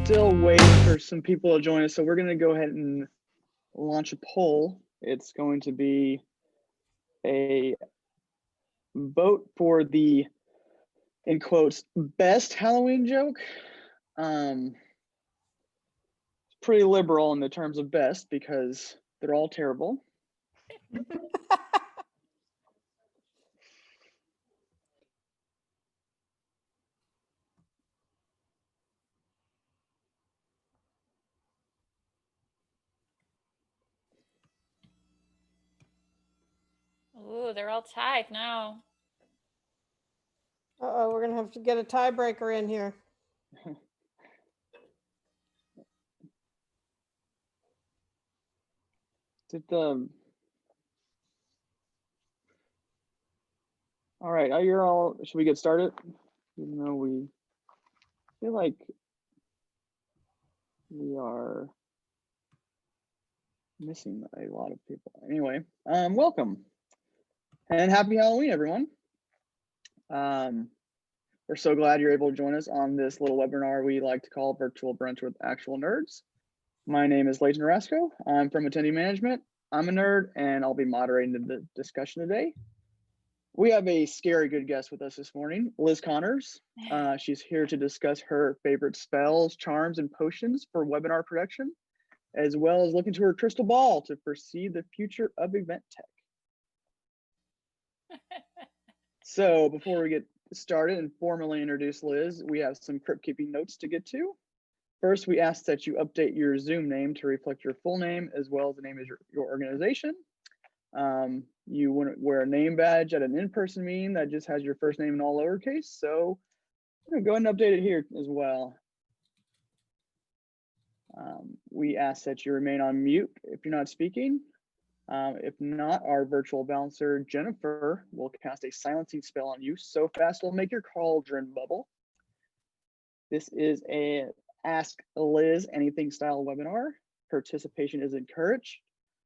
still waiting for some people to join us, so we're going to go ahead and launch a poll. It's going to be a vote for the, in quotes, best Halloween joke. It's pretty liberal in the terms of best because they're all terrible. Ooh, they're all tied now. Uh-oh, we're going to have to get a tiebreaker in here. All right, you're all, should we get started? Even though we feel like we are missing a lot of people. Anyway, welcome and happy Halloween, everyone. We're so glad you're able to join us on this little webinar we like to call Virtual Brunch with Actual Nerds. My name is Leighton Rasco. I'm from Attendee Management. I'm a nerd, and I'll be moderating the discussion today. We have a scary good guest with us this morning, Liz Connors. She's here to discuss her favorite spells, charms, and potions for webinar production, as well as look into her crystal ball to foresee the future of event tech. So before we get started and formally introduce Liz, we have some crypt keeping notes to get to. First, we ask that you update your Zoom name to reflect your full name as well as the name of your organization. You wouldn't wear a name badge at an in-person meeting that just has your first name in all lowercase, so I'm gonna go ahead and update it here as well. We ask that you remain on mute if you're not speaking. If not, our virtual bouncer, Jennifer, will cast a silencing spell on you so fast it'll make your cauldron bubble. This is a Ask Liz Anything style webinar. Participation is encouraged.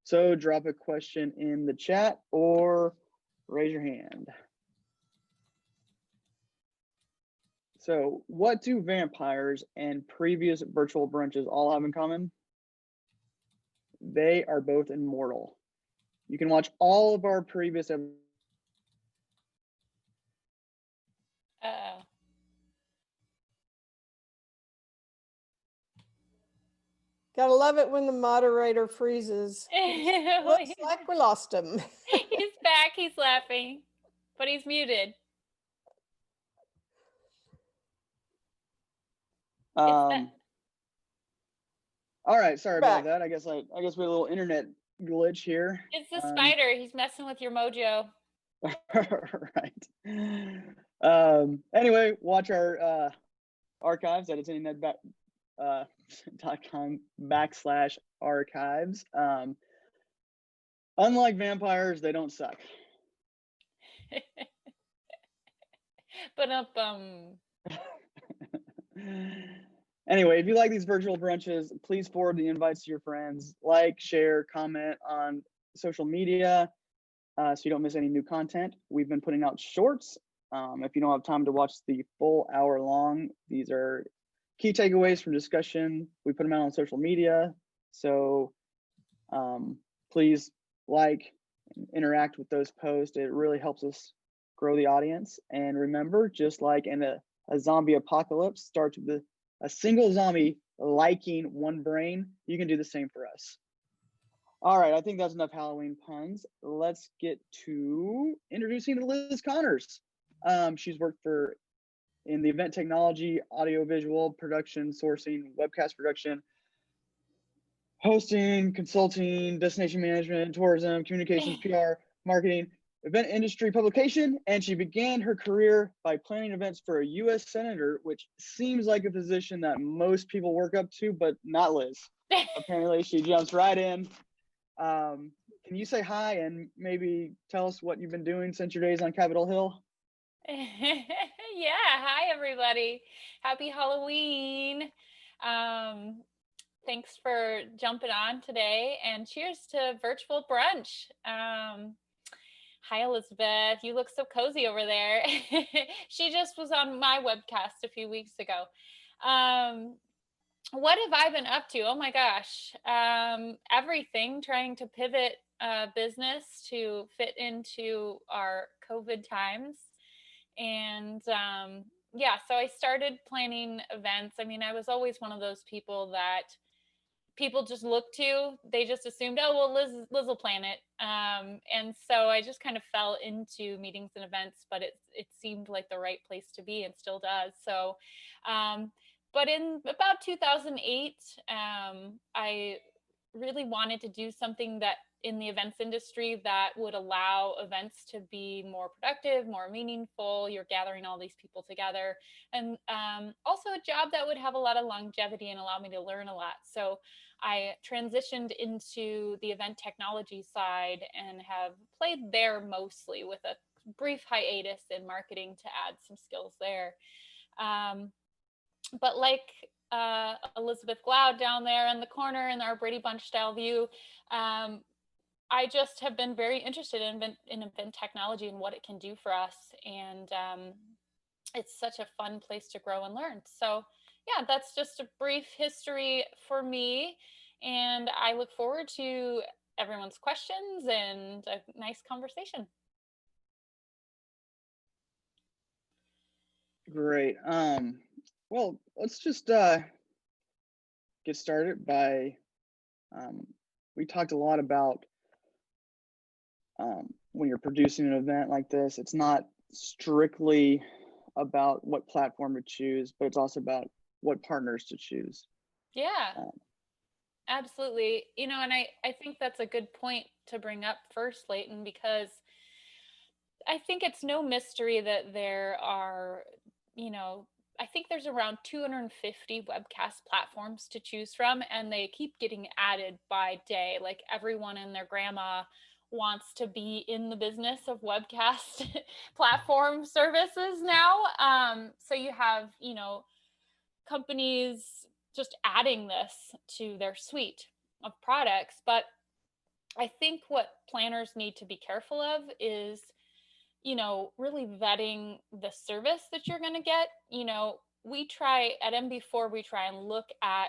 So drop a question in the chat or raise your hand. So what do vampires and previous virtual brunches all have in common? They are both immortal. You can watch all of our previous episodes. Gotta love it when the moderator freezes. Looks like we lost him. He's back, he's laughing, but he's muted. All right, sorry about that. I guess we had a little internet glitch here. It's the spider. He's messing with your mojo. Right. Anyway, watch our archives at attendingnet.com/archives. Unlike vampires, they don't suck. But Anyway, if you like these virtual brunches, please forward the invites to your friends. Like, share, comment on social media so you don't miss any new content. We've been putting out shorts. If you don't have time to watch the full hour long, these are key takeaways from discussion. We put them out on social media. So please like and interact with those posts. It really helps us grow the audience. And remember, just like in a zombie apocalypse starts with a single zombie liking one brain, you can do the same for us. All right, I think that's enough Halloween puns. Let's get to introducing Liz Connors. She's worked in the event technology, audiovisual production, sourcing, webcast production, hosting, consulting, destination management, tourism, communications, PR, marketing, event industry publication, and she began her career by planning events for a U.S. senator, which seems like a position that most people work up to, but not Liz. Apparently, she jumps right in. Can you say hi and maybe tell us what you've been doing since your days on Capitol Hill? Yeah, hi everybody. Happy Halloween. Thanks for jumping on today, and cheers to Virtual Brunch. Hi, Elizabeth. You look so cozy over there. She just was on my webcast a few weeks ago. What have I been up to? Oh my gosh. Everything, trying to pivot business to fit into our COVID times. And yeah, so I started planning events. I mean, I was always one of those people that people just look to. They just assumed, oh well, Liz will plan it. And so I just kind of fell into meetings and events, but it seemed like the right place to be, and still does. So but in about 2008, I really wanted to do something that in the events industry that would allow events to be more productive, more meaningful. You're gathering all these people together, and also a job that would have a lot of longevity and allow me to learn a lot. So I transitioned into the event technology side and have played there mostly, with a brief hiatus in marketing to add some skills there. But like Elizabeth Gloud down there in the corner in our Brady Bunch style view, I just have been very interested in event technology and what it can do for us. And it's such a fun place to grow and learn. So yeah, that's just a brief history for me. And I look forward to everyone's questions and a nice conversation. Great. Well, let's just get started by, we talked a lot about when you're producing an event like this, it's not strictly about what platform to choose, but it's also about what partners to choose. Yeah, absolutely. You know, and I think that's a good point to bring up first, Leighton, because I think it's no mystery that there are, you know, I think there's around 250 webcast platforms to choose from, and they keep getting added by day. Like everyone and their grandma wants to be in the business of webcast platform services now. So you have, you know, companies just adding this to their suite of products. But I think what planners need to be careful of is, you know, really vetting the service that you're going to get. You know, we try at MB4, we try and look at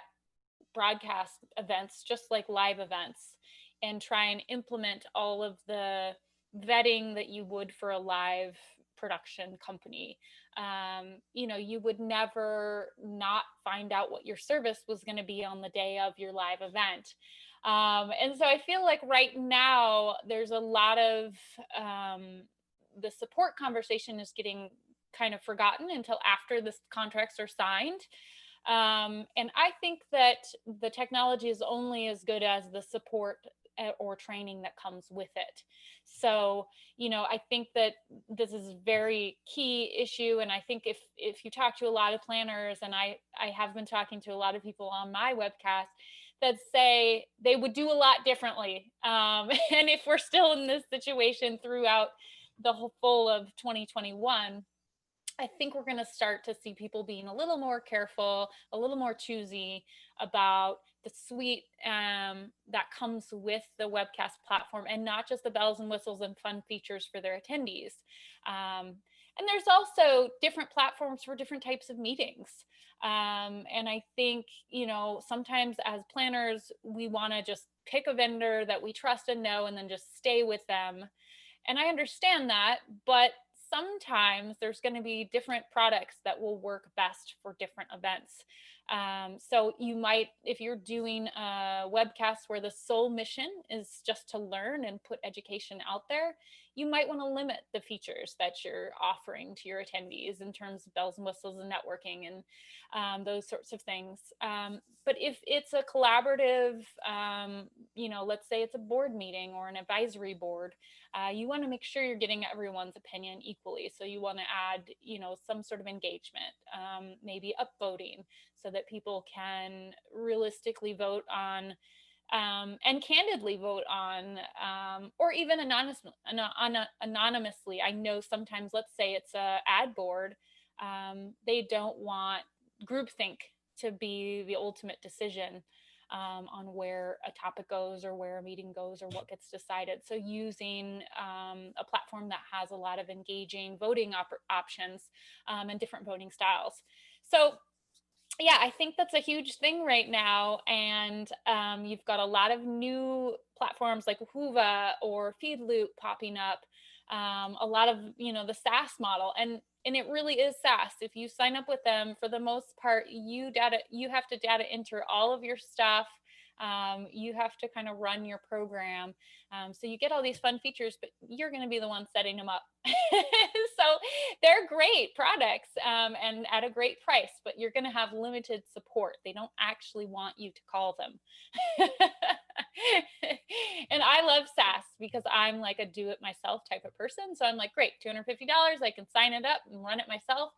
broadcast events just like live events, and try and implement all of the vetting that you would for a live production company. You know, you would never not find out what your service was going to be on the day of your live event. And so I feel like right now there's a lot of the support conversation is getting kind of forgotten until after the contracts are signed. And I think that the technology is only as good as the support or training that comes with it. So, you know, I think that this is a very key issue. And I think if you talk to a lot of planners, and I have been talking to a lot of people on my webcast that say they would do a lot differently. And if we're still in this situation throughout the whole full of 2021, I think we're going to start to see people being a little more careful, a little more choosy about the suite that comes with the webcast platform, and not just the bells and whistles and fun features for their attendees. And there's also different platforms for different types of meetings. And I think, you know, sometimes as planners, we want to just pick a vendor that we trust and know and then just stay with them. And I understand that, but sometimes there's going to be different products that will work best for different events. So you might, if you're doing a webcast where the sole mission is just to learn and put education out there, you might want to limit the features that you're offering to your attendees in terms of bells and whistles and networking and those sorts of things. But if it's a collaborative, you know, let's say it's a board meeting or an advisory board, you want to make sure you're getting everyone's opinion equally. So you want to add, you know, some sort of engagement, maybe upvoting, so that people can realistically vote on and candidly vote on, or even anonymously. I know sometimes, let's say it's a ad board, they don't want groupthink to be the ultimate decision on where a topic goes or where a meeting goes or what gets decided. So using a platform that has a lot of engaging voting options and different voting styles. So yeah, I think that's a huge thing right now. And you've got a lot of new platforms like Whova or Feedloop popping up. A lot of, the SaaS model, and it really is SaaS. If you sign up with them, for the most part, you have to data enter all of your stuff. You have to kind of run your program. So you get all these fun features, but you're going to be the one setting them up. So they're great products, and at a great price, but you're going to have limited support. They don't actually want you to call them. And I love SaaS because I'm like a do it myself type of person. So I'm like, great, $250, I can sign it up and run it myself.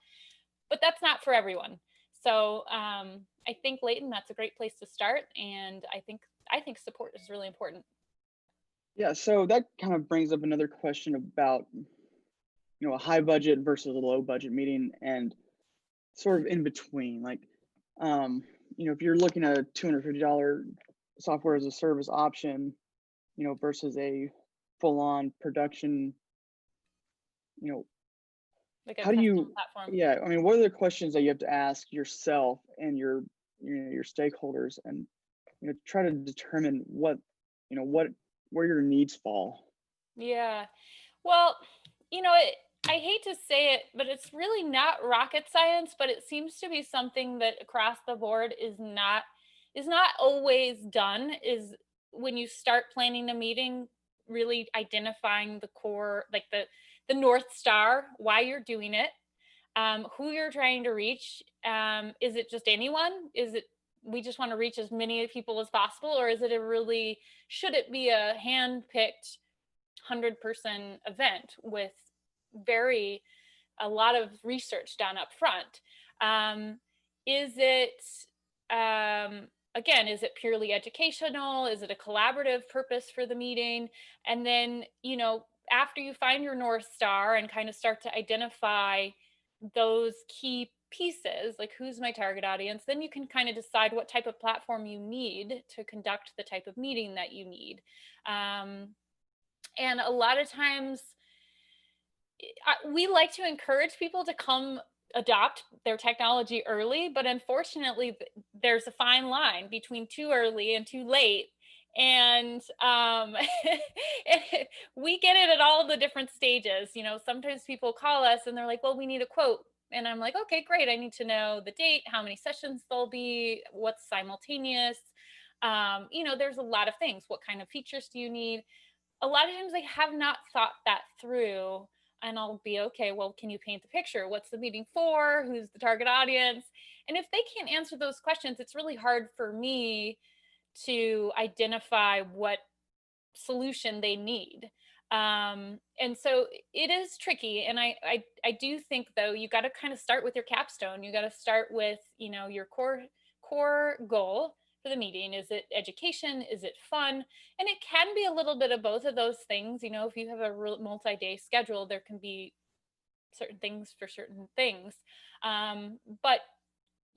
But that's not for everyone. So I think, Leighton, that's a great place to start. And I think support is really important. Yeah, so that kind of brings up another question about, a high budget versus a low budget meeting, and sort of in between. Like, if you're looking at a $250 software as a service option, versus a full-on production, Like a how do custom you, platform. yeah, I mean, what are the questions that you have to ask yourself and your stakeholders, and, try to determine where your needs fall? Yeah. Well, I hate to say it, but it's really not rocket science, but it seems to be something that across the board is not always done, is when you start planning a meeting, really identifying the core, like the North Star, why you're doing it, who you're trying to reach. Is it just anyone? Is it, we just want to reach as many people as possible? Or is it should it be a hand-picked 100-person event with a lot of research done up front? Is it, again, is it purely educational? Is it a collaborative purpose for the meeting? And then, after you find your North Star and kind of start to identify those key pieces, like who's my target audience, then you can kind of decide what type of platform you need to conduct the type of meeting that you need. And a lot of times we like to encourage people to come adopt their technology early, but unfortunately there's a fine line between too early and too late. And we get it at all the different stages. Sometimes people call us and they're like, well, we need a quote. And I'm like, okay, great. I need to know the date, how many sessions there'll be, what's simultaneous. There's a lot of things. What kind of features do you need? A lot of times they have not thought that through, and I'll be, okay, well, can you paint the picture? What's the meeting for? Who's the target audience? And if they can't answer those questions, it's really hard for me to identify what solution they need. And so it is tricky. And I do think, though, you got to kind of start with your capstone. You got to start with, your core goal for the meeting. Is it education? Is it fun? And it can be a little bit of both of those things. If you have a multi-day schedule, there can be certain things for certain things. But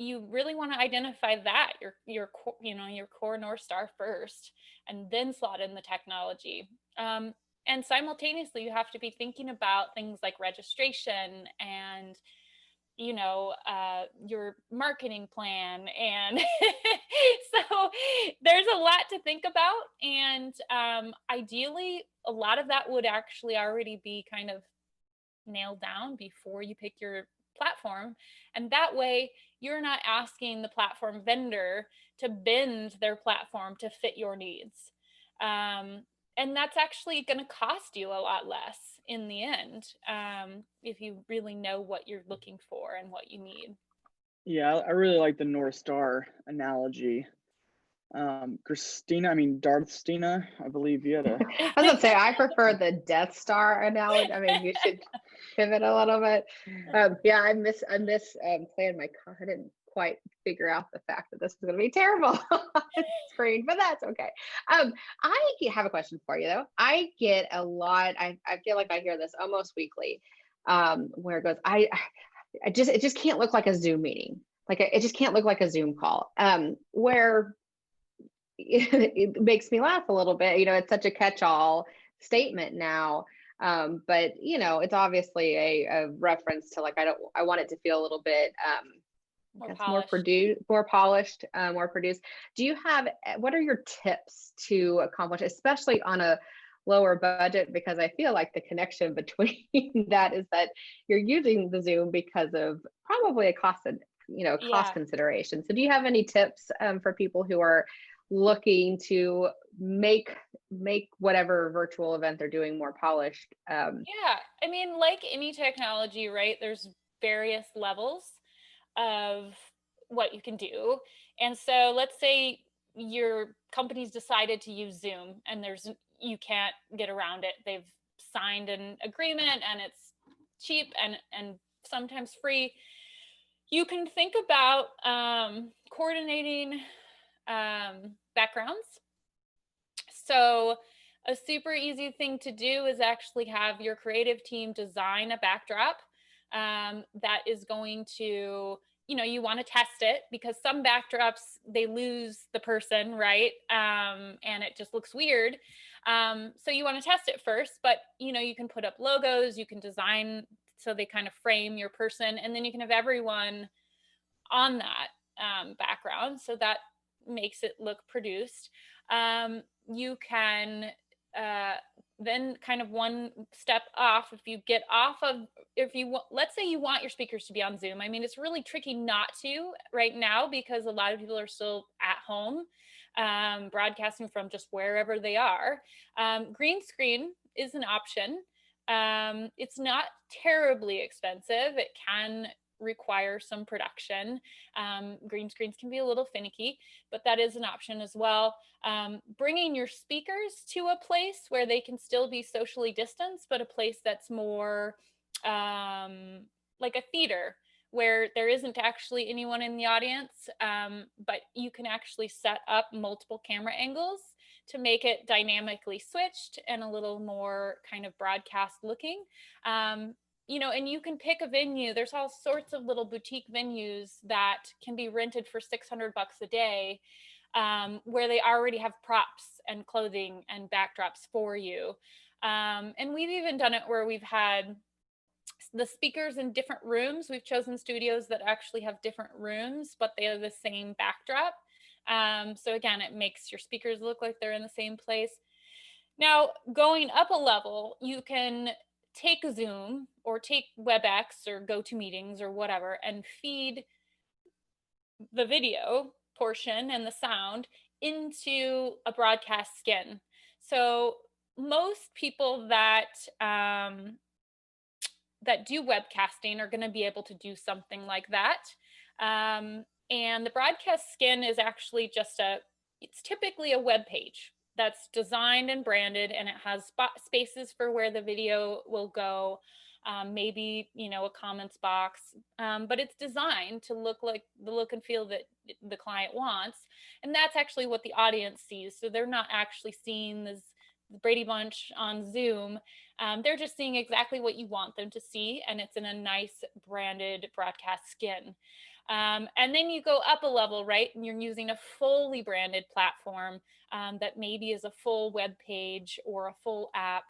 you really want to identify that your core North Star first, and then slot in the technology. And simultaneously, you have to be thinking about things like registration and your marketing plan. And so there's a lot to think about. And ideally, a lot of that would actually already be kind of nailed down before you pick your platform. And that way, you're not asking the platform vendor to bend their platform to fit your needs. And that's actually going to cost you a lot less in the end, if you really know what you're looking for and what you need. Yeah, I really like the North Star analogy. Darth Stina, I believe you had a. I was gonna say I prefer the Death Star analogy. I mean, you should pivot a little bit. Yeah, I miss playing my car. I didn't quite figure out the fact that this was gonna be terrible on the screen, but that's okay. I have a question for you though. I get a lot. I feel like I hear this almost weekly, where it goes, it just can't look like a Zoom meeting. Like it just can't look like a Zoom call. Where it makes me laugh a little bit. It's such a catch-all statement now. But it's obviously a reference to, like, I want it to feel a little bit More It's polished. more polished, more produced. Do you have, what are your tips to accomplish, especially on a lower budget? Because I feel like the connection between that is that you're using the Zoom because of probably a cost, cost consideration. So do you have any tips for people who are looking to make whatever virtual event they're doing more polished? Yeah, I mean, like any technology, right? There's various levels of what you can do. And so let's say your company's decided to use Zoom and you can't get around it. They've signed an agreement and it's cheap and sometimes free. You can think about coordinating backgrounds. So a super easy thing to do is actually have your creative team design a backdrop that is going to, you want to test it, because some backdrops, they lose the person, right? And it just looks weird. So you want to test it first, but you can put up logos, you can design so they kind of frame your person, and then you can have everyone on that background, so that makes it look produced. You can then kind of one step off, let's say you want your speakers to be on Zoom. I mean, it's really tricky not to right now because a lot of people are still at home broadcasting from just wherever they are. Green screen is an option. It's not terribly expensive. It can require some production. Green screens can be a little finicky, but that is an option as well. Bringing your speakers to a place where they can still be socially distanced, but a place that's more like a theater, where there isn't actually anyone in the audience, but you can actually set up multiple camera angles to make it dynamically switched and a little more kind of broadcast looking. And you can pick a venue. There's all sorts of little boutique venues that can be rented for $600 a day, where they already have props and clothing and backdrops for you. And we've even done it where we've had the speakers in different rooms. We've chosen studios that actually have different rooms, but they are the same backdrop. So again, it makes your speakers look like they're in the same place. Now, going up a level, you can take Zoom or take WebEx or GoToMeetings or whatever and feed the video portion and the sound into a broadcast skin. So most people that do webcasting are going to be able to do something like that. And the broadcast skin is actually it's typically a web page that's designed and branded, and it has spaces for where the video will go, maybe, a comments box, but it's designed to look like the look and feel that the client wants. And that's actually what the audience sees. So they're not actually seeing this Brady Bunch on Zoom. They're just seeing exactly what you want them to see, and it's in a nice branded broadcast skin. And then you go up a level, right? And you're using a fully branded platform that maybe is a full web page or a full app.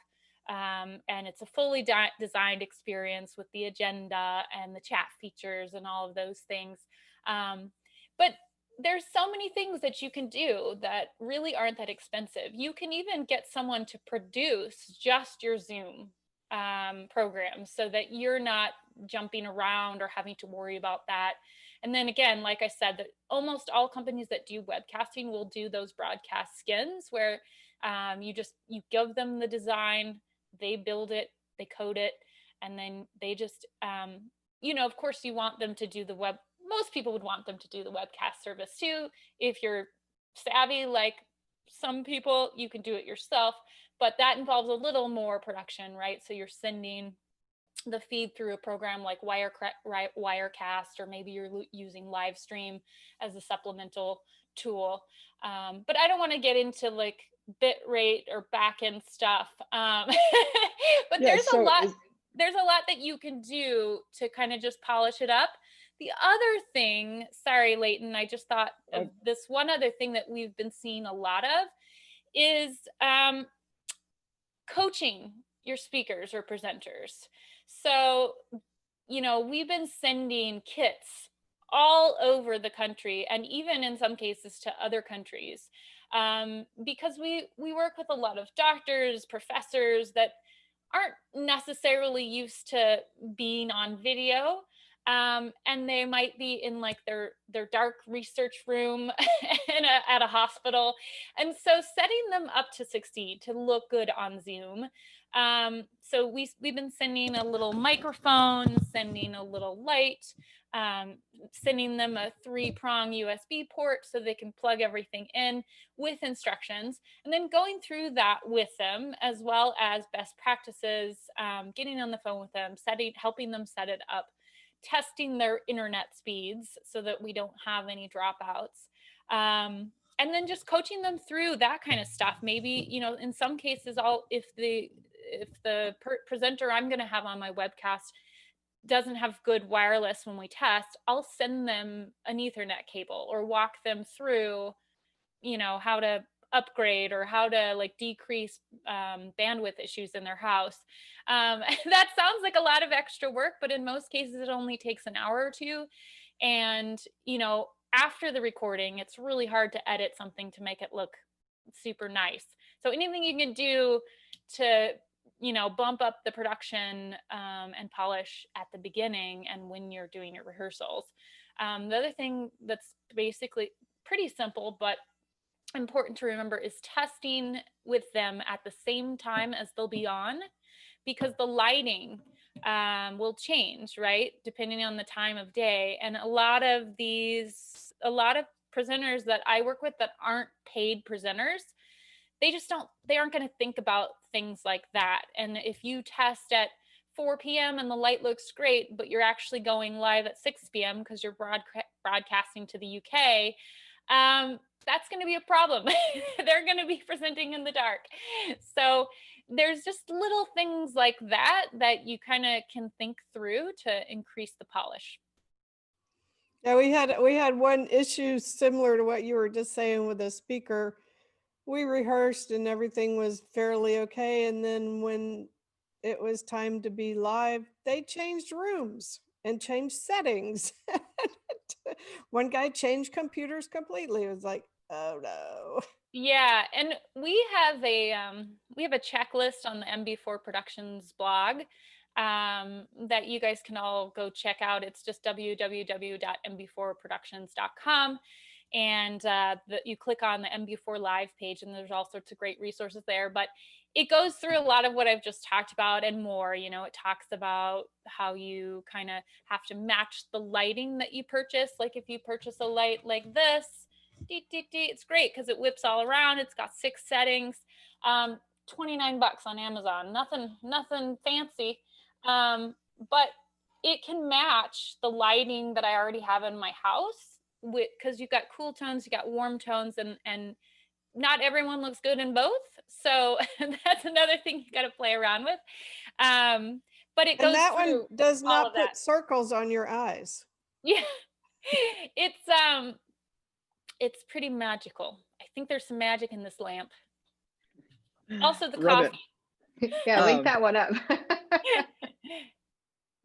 And it's a fully designed experience with the agenda and the chat features and all of those things. But there's so many things that you can do that really aren't that expensive. You can even get someone to produce just your Zoom program so that you're not jumping around or having to worry about that. And then again, like I said, that almost all companies that do webcasting will do those broadcast skins where you give them the design, they build it, they code it, and then they just, of course you want them to do the web. Most people would want them to do the webcast service too. If you're savvy, like some people, you can do it yourself, but that involves a little more production, right? So you're sending the feed through a program like Wirecast, or maybe you're using Livestream as a supplemental tool. But I don't want to get into like bit rate or backend stuff. But there's a lot that you can do to kind of just polish it up. The other thing, sorry, Leighton, I just thought of this one other thing that we've been seeing a lot of is coaching your speakers or presenters. So, we've been sending kits all over the country, and even in some cases to other countries, because we work with a lot of doctors, professors that aren't necessarily used to being on video. And they might be in like their dark research room at a hospital. And so setting them up to succeed, to look good on Zoom. So we've been sending a little microphone, sending a little light, sending them a 3-prong USB port so they can plug everything in with instructions, and then going through that with them, as well as best practices, getting on the phone with them, helping them set it up, testing their internet speeds so that we don't have any dropouts. And then just coaching them through that kind of stuff. Maybe, in some cases, if the presenter I'm going to have on my webcast doesn't have good wireless when we test, I'll send them an Ethernet cable or walk them through, how to upgrade or how to like decrease bandwidth issues in their house. That sounds like a lot of extra work, but in most cases it only takes an hour or two. And, after the recording, it's really hard to edit something to make it look super nice. So anything you can do to, bump up the production and polish at the beginning and when you're doing your rehearsals. The other thing that's basically pretty simple, but important to remember, is testing with them at the same time as they'll be on, because the lighting will change, right, depending on the time of day. And a lot of presenters that I work with that aren't paid presenters, they aren't going to think about things like that. And if you test at 4 p.m. and the light looks great, but you're actually going live at 6 p.m. because you're broadcasting to the UK, that's going to be a problem. They're going to be presenting in the dark. So there's just little things like that you kind of can think through to increase the polish. Yeah, we had one issue similar to what you were just saying with the speaker. We rehearsed and everything was fairly okay, and then when it was time to be live, they changed rooms and changed settings. One guy changed computers completely. It was like, oh no. Yeah, and we have a checklist on the MB4 Productions blog that you guys can all go check out. It's just www.mb4productions.com. And you click on the MB4 Live page, and there's all sorts of great resources there. But it goes through a lot of what I've just talked about and more. It talks about how you kind of have to match the lighting that you purchase. Like if you purchase a light like this, it's great because it whips all around. It's got 6 settings, $29 on Amazon. Nothing fancy, but it can match the lighting that I already have in my house, because you've got cool tones, you got warm tones, and not everyone looks good in both. So that's another thing you got to play around with. But it goes and that through one does not put that. Circles on your eyes. Yeah, it's pretty magical. I think there's some magic in this lamp. Also the coffee. Yeah, link that one up.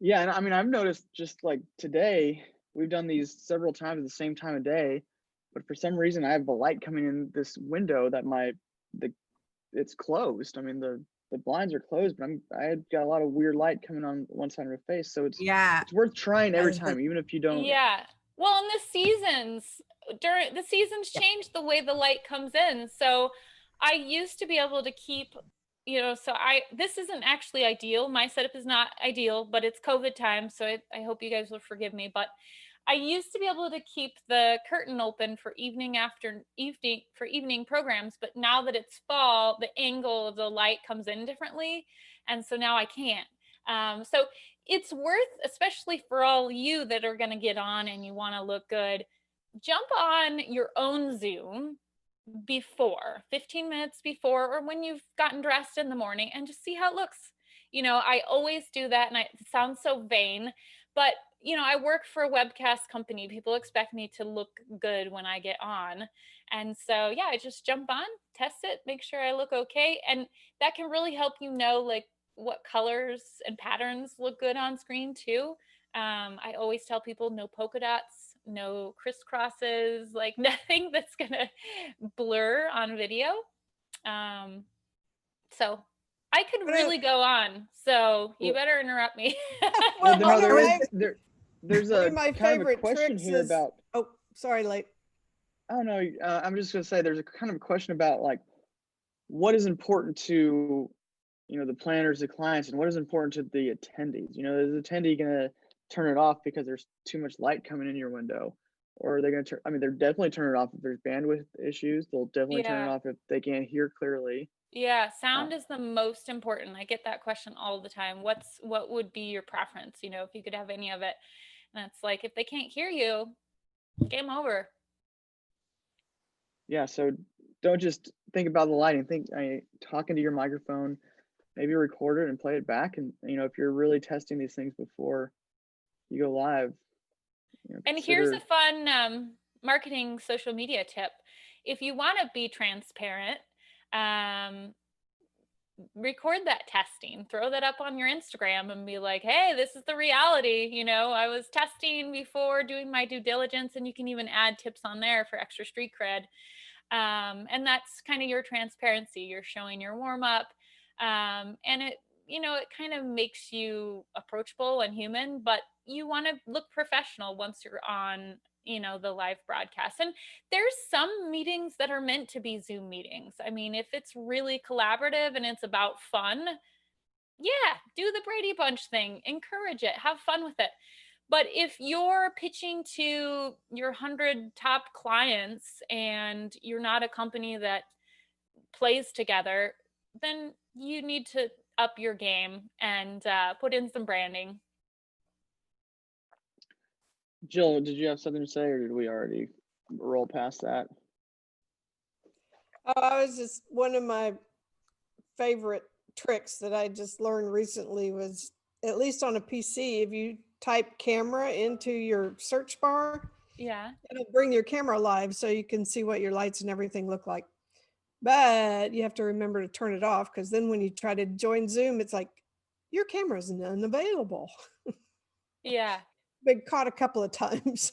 Yeah, and I mean, I've noticed just like today, we've done these several times at the same time of day, but for some reason I have the light coming in this window that it's closed. I mean, the blinds are closed, but I got a lot of weird light coming on one side of my face. So it's worth trying every time, even if you don't. Yeah. Well, and the seasons change the way the light comes in. So I used to be able to keep, this isn't actually ideal. My setup is not ideal, but it's COVID time. So I hope you guys will forgive me. But I used to be able to keep the curtain open for evening programs. But now that it's fall, the angle of the light comes in differently. And so now I can't. So it's worth, especially for all you that are going to get on and you want to look good, jump on your own Zoom 15 minutes before, or when you've gotten dressed in the morning, and just see how it looks. I always do that, and it sounds so vain, but I work for a webcast company. People expect me to look good when I get on. And so, yeah, I just jump on, test it, make sure I look okay. And that can really help like what colors and patterns look good on screen too. I always tell people no polka dots no crisscrosses, like nothing that's gonna blur on video. So I could really go on, so you better interrupt me. Well, no, one of my, there's one a of my kind of a favorite question tricks here is, about. oh, sorry, late. Oh no, I'm just gonna say there's a kind of a question about like what is important to the planners, the clients, and what is important to the attendees. Is the attendee gonna turn it off because there's too much light coming in your window, or are they gonna turn? I mean, they're definitely turn it off if there's bandwidth issues. They'll definitely turn it off if they can't hear clearly. Yeah, sound is the most important. I get that question all the time. What would be your preference, if you could have any of it? And it's like, if they can't hear you, game over. Yeah, so don't just think about the lighting. Talking to your microphone, maybe record it and play it back. And if you're really testing these things before you go live. And here's a fun marketing social media tip. If you want to be transparent, record that testing, throw that up on your Instagram and be like, hey, this is the reality. I was testing before doing my due diligence, and you can even add tips on there for extra street cred. And that's kind of your transparency. You're showing your warm up. And it kind of makes you approachable and human, but you want to look professional once you're on the live broadcast. And there's some meetings that are meant to be Zoom meetings. I mean, if it's really collaborative and it's about fun, yeah, do the Brady Bunch thing, encourage it, have fun with it. But if you're pitching to your 100 top clients and you're not a company that plays together, then you need to up your game and put in some branding. Jill, did you have something to say, or did we already roll past that? Oh, I was just, one of my favorite tricks that I just learned recently was, at least on a PC, if you type camera into your search bar, it'll bring your camera live so you can see what your lights and everything look like. But you have to remember to turn it off, because then when you try to join Zoom, it's like, your camera's unavailable. Yeah. Been caught a couple of times.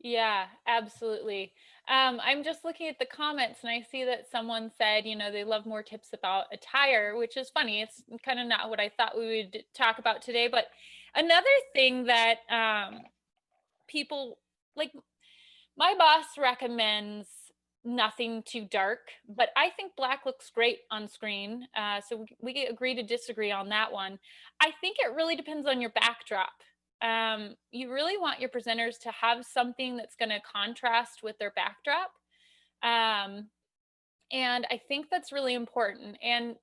Yeah, absolutely. I'm just looking at the comments and I see that someone said, they love more tips about attire, which is funny. It's kind of not what I thought we would talk about today. But another thing that people like, my boss recommends nothing too dark, but I think black looks great on screen. So we agree to disagree on that one. I think it really depends on your backdrop. You really want your presenters to have something that's going to contrast with their backdrop. And I think that's really important. And,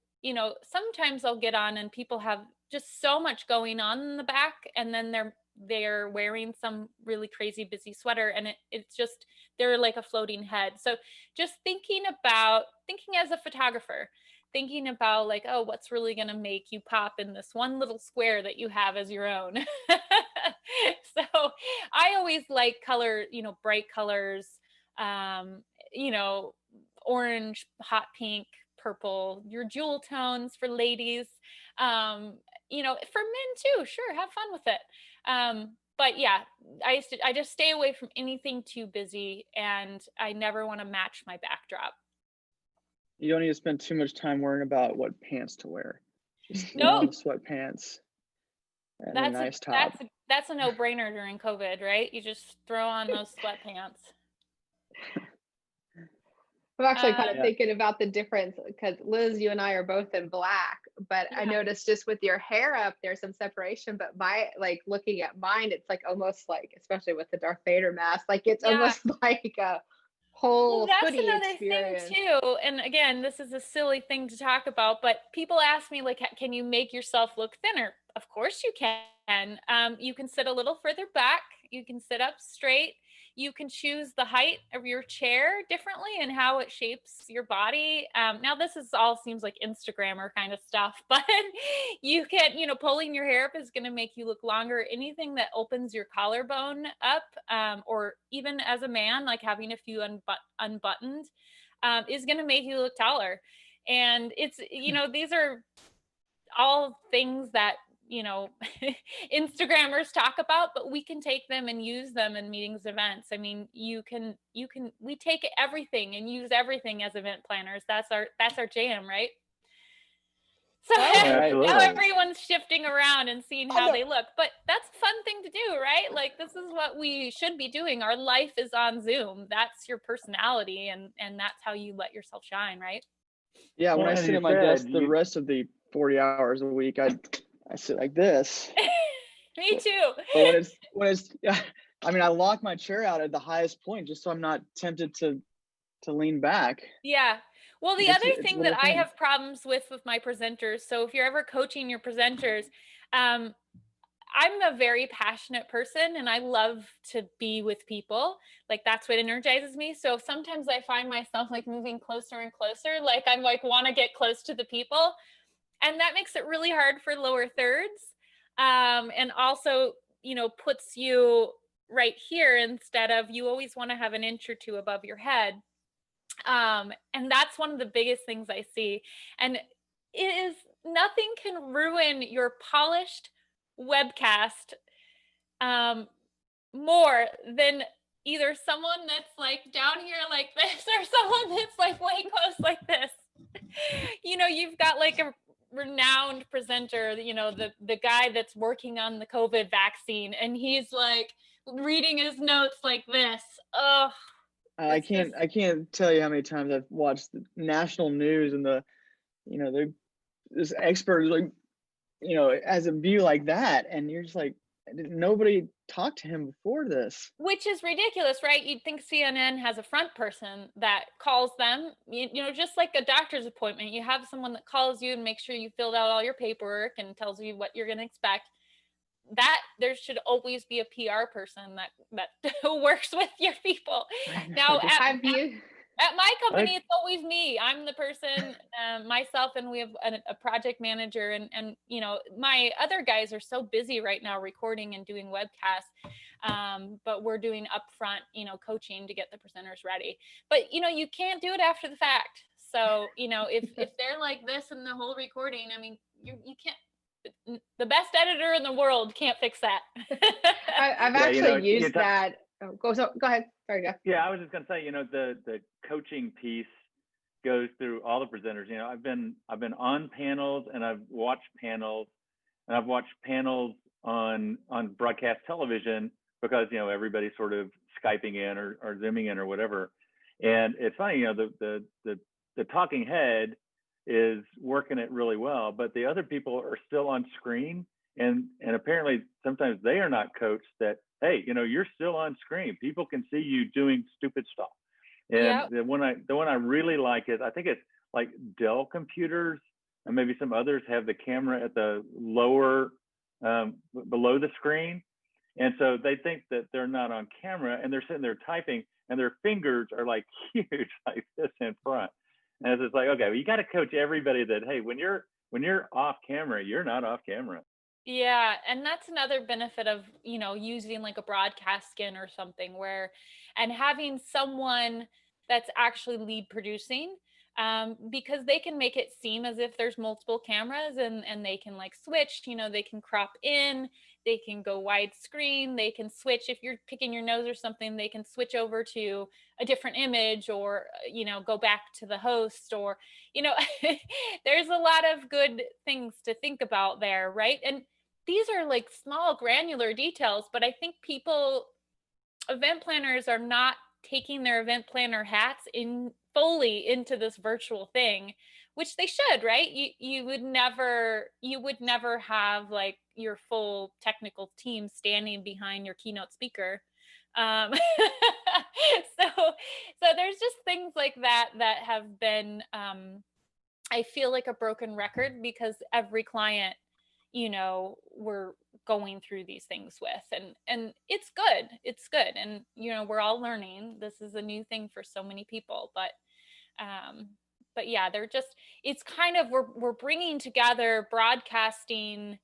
sometimes I'll get on and people have just so much going on in the back, and then they're wearing some really crazy busy sweater, and it's just, they're like a floating head. So just thinking as a photographer, thinking about like, oh, what's really going to make you pop in this one little square that you have as your own. So I always like color, bright colors, orange, hot pink, purple, your jewel tones for ladies, for men too. Sure, have fun with it. But yeah, I just stay away from anything too busy, and I never want to match my backdrop. You don't need to spend too much time worrying about what pants to wear. Just sweatpants and a nice top. That's a no-brainer during COVID, right? You just throw on those sweatpants. I'm actually kind of thinking about the difference, because Liz, you and I are both in black, but I noticed just with your hair up, there's some separation. But looking at mine, it's like almost like, especially with the Darth Vader mask, like it's almost like a whole hoodie experience. Thing too. And again, this is a silly thing to talk about, but people ask me, like, can you make yourself look thinner? Of course you can. You can sit a little further back. You can sit up straight. You can choose the height of your chair differently and how it shapes your body. Now this all seems like Instagrammer kind of stuff, but you can, pulling your hair up is going to make you look longer. Anything that opens your collarbone up, or even as a man, like having a few unbuttoned, is going to make you look taller. And it's, these are all things that Instagrammers talk about, but we can take them and use them in meetings, events. I mean, we take everything and use everything as event planners. That's our jam, right? So now everyone's shifting around and seeing how they look, but that's a fun thing to do, right? Like, this is what we should be doing. Our life is on Zoom. That's your personality, and that's how you let yourself shine, right? Yeah, when I sit at my desk the rest of the 40 hours a week, I sit like this. Me too. But when it's I mean, I lock my chair out at the highest point just so I'm not tempted to lean back. Yeah. Well, the other thing that I have problems with my presenters, so if you're ever coaching your presenters, I'm a very passionate person and I love to be with people. Like, that's what energizes me. So sometimes I find myself like moving closer and closer, like I'm like want to get close to the people. And that makes it really hard for lower thirds. And also, puts you right here instead of, you always want to have an inch or two above your head. And that's one of the biggest things I see. And it is, nothing can ruin your polished webcast more than either someone that's like down here like this or someone that's like way close like this. You've got like a renowned presenter, the guy that's working on the COVID vaccine, and he's like reading his notes like this. Oh, I can't tell you how many times I've watched the national news and this expert like, has a view like that, and you're just like, nobody talked to him before this. Which is ridiculous, right? You'd think CNN has a front person that calls them, just like a doctor's appointment. You have someone that calls you and makes sure you filled out all your paperwork and tells you what you're going to expect. That there should always be a PR person that works with your people. Now, at my company, it's always me. I'm the person, myself, and we have a project manager, and my other guys are so busy right now recording and doing webcasts, but we're doing upfront, coaching to get the presenters ready. But you can't do it after the fact. So if they're like this in the whole recording, I mean, you can't. The best editor in the world can't fix that. I've actually used that. Oh, go ahead. Sorry, Jeff. Yeah, I was just going to say, the coaching piece goes through all the presenters. I've been on panels, and I've watched panels, and I've watched panels on broadcast television because everybody's sort of Skyping in or Zooming in or whatever. And it's funny, the talking head is working it really well, but the other people are still on screen, and apparently sometimes they are not coached that, hey, you're still on screen. People can see you doing stupid stuff. And the one I really like is, I think it's like Dell computers and maybe some others have the camera at the lower below the screen, and so they think that they're not on camera, and they're sitting there typing, and their fingers are like huge like this in front. And it's like, okay, well, you got to coach everybody that, hey, when you're off camera, you're not off camera. Yeah, and that's another benefit of, using like a broadcast skin or something and having someone that's actually lead producing, because they can make it seem as if there's multiple cameras, and they can like switch, they can crop in, they can go widescreen, they can switch. If you're picking your nose or something, they can switch over to a different image, or, go back to the host, or, there's a lot of good things to think about there, right? And these are like small granular details, but I think event planners are not taking their event planner hats fully into this virtual thing, which they should, right? You would never have like your full technical team standing behind your keynote speaker. So there's just things like that have been, I feel like a broken record, because every client, we're going through these things with, and it's good. And, we're all learning. This is a new thing for so many people, but yeah, it's kind of, we're bringing together broadcasting,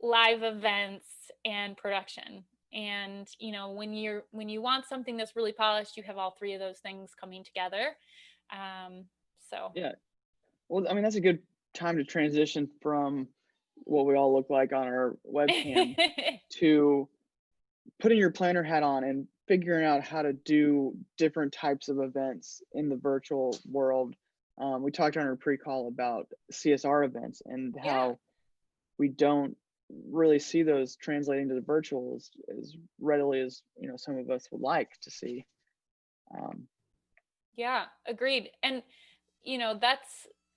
live events, and production. And, when you want something that's really polished, you have all three of those things coming together. So. Yeah. Well, I mean, that's a good time to transition from what we all look like on our webcam to putting your planner hat on and figuring out how to do different types of events in the virtual world. We talked on our pre-call about CSR events and how we don't really see those translating to the virtual as readily as, you know, some of us would like to see. Yeah, agreed. And, you know,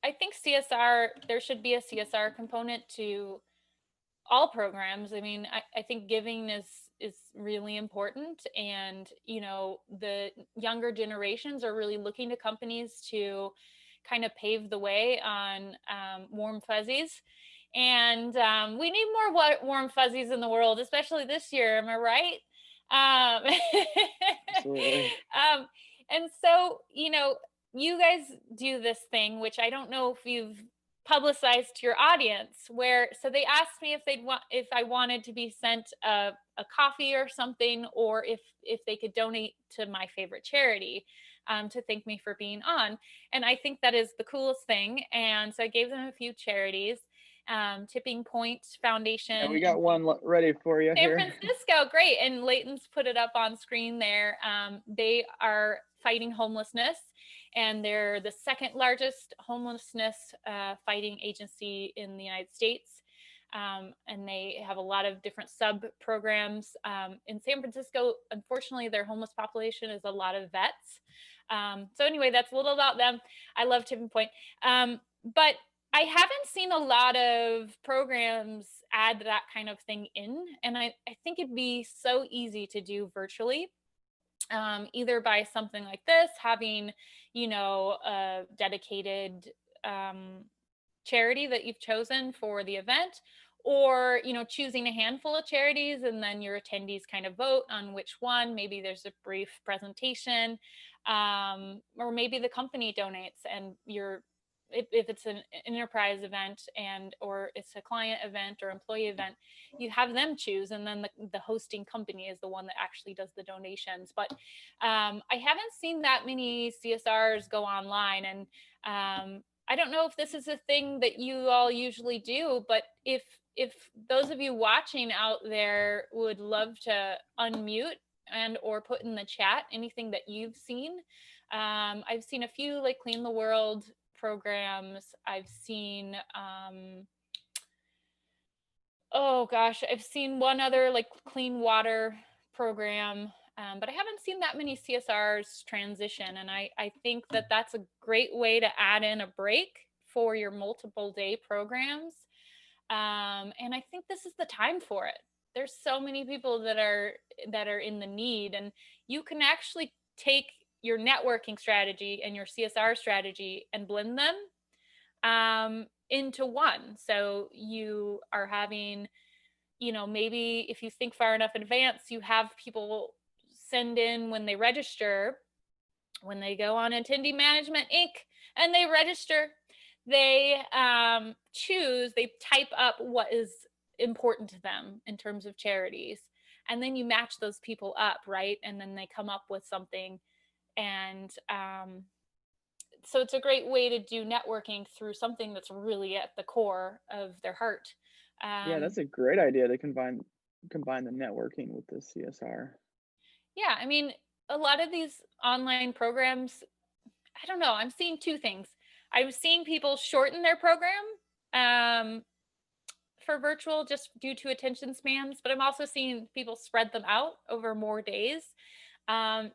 I think CSR, there should be a CSR component to all programs. I mean, I think giving is really important, and you know, the younger generations are really looking to companies to kind of pave the way on warm fuzzies, and we need more warm fuzzies in the world, especially this year. Am I right? Absolutely. And so, you know, you guys do this thing, which I don't know if you've publicized to your audience, where so they asked me if I wanted to be sent a coffee or something, or if they could donate to my favorite charity, to thank me for being on. And I think that is the coolest thing. And so I gave them a few charities. Tipping Point Foundation. And we got one ready for you San here. Francisco, great. And Leighton's put it up on screen there. They are fighting homelessness, and they're the second largest homelessness fighting agency in the United States. And they have a lot of different sub programs. In San Francisco, unfortunately, their homeless population is a lot of vets. So anyway, that's a little about them. I love Tipping Point. But I haven't seen a lot of programs add that kind of thing in. And I think it'd be so easy to do virtually, either by something like this, having, you know, a dedicated charity that you've chosen for the event, or, you know, choosing a handful of charities and then your attendees kind of vote on which one. Maybe there's a brief presentation, or maybe the company donates and if it's an enterprise event or it's a client event or employee event, you have them choose, and then the hosting company is the one that actually does the donations. But I haven't seen that many CSRs go online, and I don't know if this is a thing that you all usually do, but if those of you watching out there would love to unmute and or put in the chat anything that you've seen. I've seen a few like Clean the World programs. I've seen I've seen one other like clean water program, but I haven't seen that many CSRs transition. And I think that that's a great way to add in a break for your multiple day programs. And I think this is the time for it. There's so many people that are in the need, and you can actually take your networking strategy and your CSR strategy and blend them into one. So you are having, you know, maybe if you think far enough in advance, you have people send in when they register, when they go on Attendee Management Inc. and they register, they they type up what is important to them in terms of charities. And then you match those people up, right? And then they come up with something. And so it's a great way to do networking through something that's really at the core of their heart. Yeah, that's a great idea to combine the networking with the CSR. Yeah, I mean, a lot of these online programs, I don't know, I'm seeing two things. I'm seeing people shorten their program for virtual just due to attention spans, but I'm also seeing people spread them out over more days.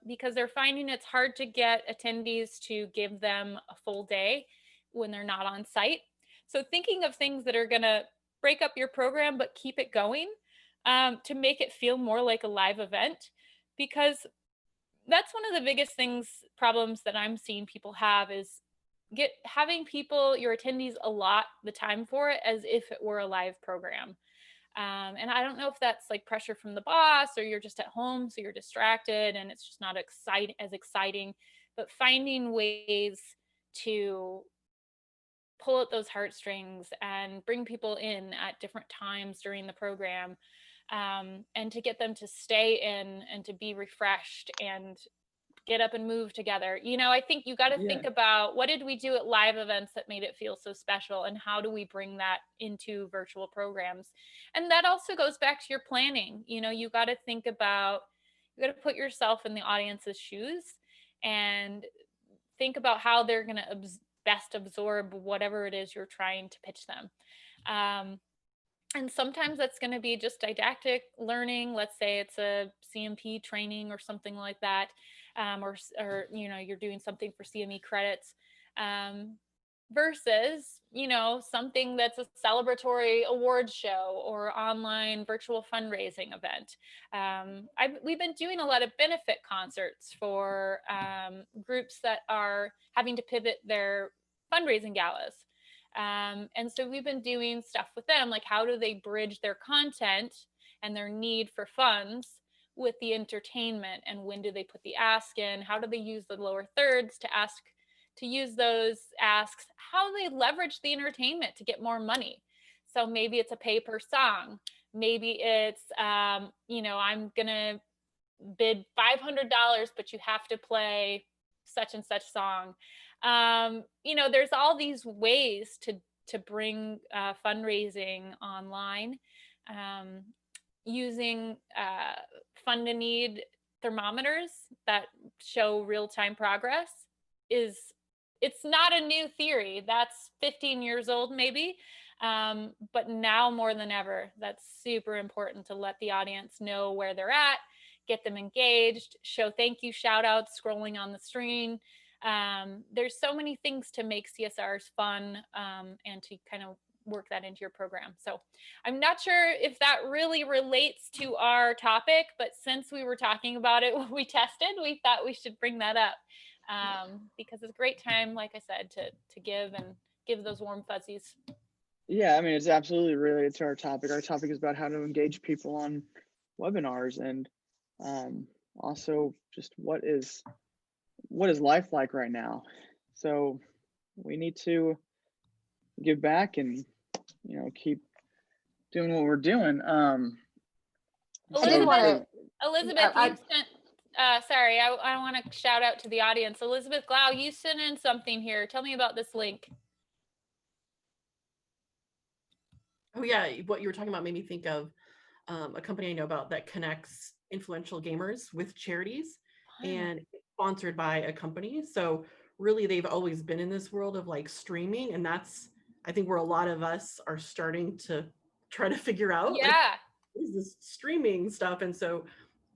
Because they're finding it's hard to get attendees to give them a full day when they're not on site. So thinking of things that are going to break up your program but keep it going, to make it feel more like a live event, because that's one of the biggest problems that I'm seeing people have is having people, your attendees, allot the time for it as if it were a live program. And I don't know if that's like pressure from the boss, or you're just at home, so you're distracted and it's just not as exciting, but finding ways to pull at those heartstrings and bring people in at different times during the program, and to get them to stay in and to be refreshed and get up and move together. I think you got to think about, what did we do at live events that made it feel so special, and how do we bring that into virtual programs? And that also goes back to your planning. You got to think about, you got to put yourself in the audience's shoes and think about how they're going to best absorb whatever it is you're trying to pitch them. And sometimes that's going to be just didactic learning. Let's say it's a CMP training or something like that, or you're doing something for CME credits, versus something that's a celebratory awards show or online virtual fundraising event. We've been doing a lot of benefit concerts for groups that are having to pivot their fundraising galas. And so we've been doing stuff with them, like how do they bridge their content and their need for funds with the entertainment, and when do they put the ask in? How do they use the lower thirds to use those asks? How do they leverage the entertainment to get more money? So maybe it's a pay per song. Maybe it's, I'm gonna bid $500, but you have to play such and such song. There's all these ways to bring fundraising online. Using fund to need thermometers that show real-time progress it's not a new theory. That's 15 years old maybe, but now more than ever, that's super important to let the audience know where they're at, get them engaged, show thank you shout outs scrolling on the screen. There's so many things to make CSRs fun, and to kind of work that into your program. So I'm not sure if that really relates to our topic, but since we were talking about it when we tested, we thought we should bring that up, because it's a great time, like I said, to give those warm fuzzies. Yeah, I mean, it's absolutely related to our topic. Our topic is about how to engage people on webinars, and also just what is life like right now. So we need to give back and keep doing what we're doing. Elizabeth, you sent sorry, I want to shout out to the audience. Elizabeth Glau, you sent in something here. Tell me about this link. Oh yeah, what you were talking about made me think of a company I know about that connects influential gamers with charities, and it's sponsored by a company. So really, they've always been in this world of like streaming, and that's, I think, where a lot of us are starting to try to figure out, yeah, like, what is this streaming stuff? And so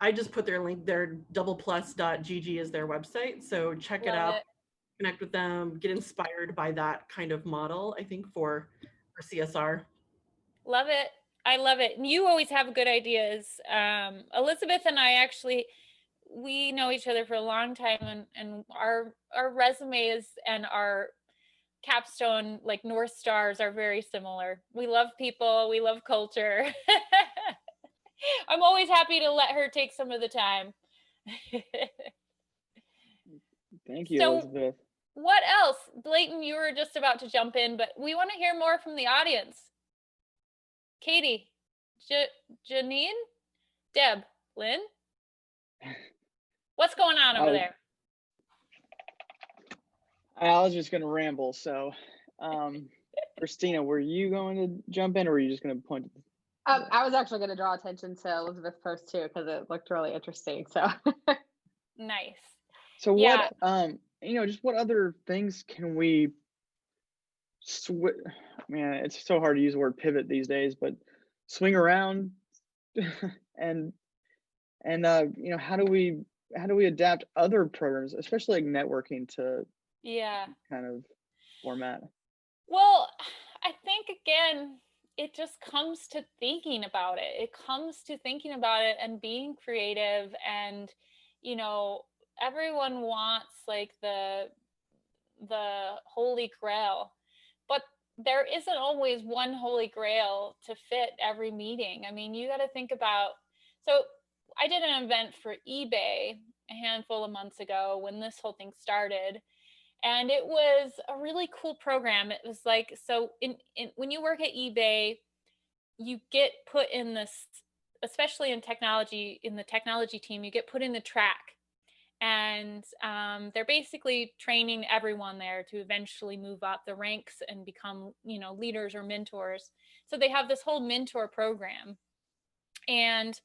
I just put their link there. doubleplus.gg is their website, so check it out. Connect with them, get inspired by that kind of model, I think, for CSR. Love it. I love it. And you always have good ideas. Elizabeth and I actually, we know each other for a long time, and our resumes and our capstone, like North Stars, are very similar. We love people, we love culture. I'm always happy to let her take some of the time. Thank you, So, Elizabeth. What else? Blayton, you were just about to jump in, but we want to hear more from the audience. Katie, Janine, Deb, Lynn, what's going on over there? I was just going to ramble. So, Christina, were you going to jump in, or were you just going to point? I was actually going to draw attention to Elizabeth's post too, because it looked really interesting. So nice. So what, just what other things can we man, it's so hard to use the word pivot these days, but swing around and how do we adapt other programs, especially like networking, to kind of format? Well, I think again, it just comes to thinking about it. It comes to thinking about it and being creative, and everyone wants like the holy grail, but there isn't always one holy grail to fit every meeting. I mean, you got to think about, so I did an event for eBay a handful of months ago when this whole thing started, and it was a really cool program. It was like, so when you work at eBay, you get put in this, especially in technology, in the technology team, you get put in the track. And they're basically training everyone there to eventually move up the ranks and become, leaders or mentors. So they have this whole mentor program, and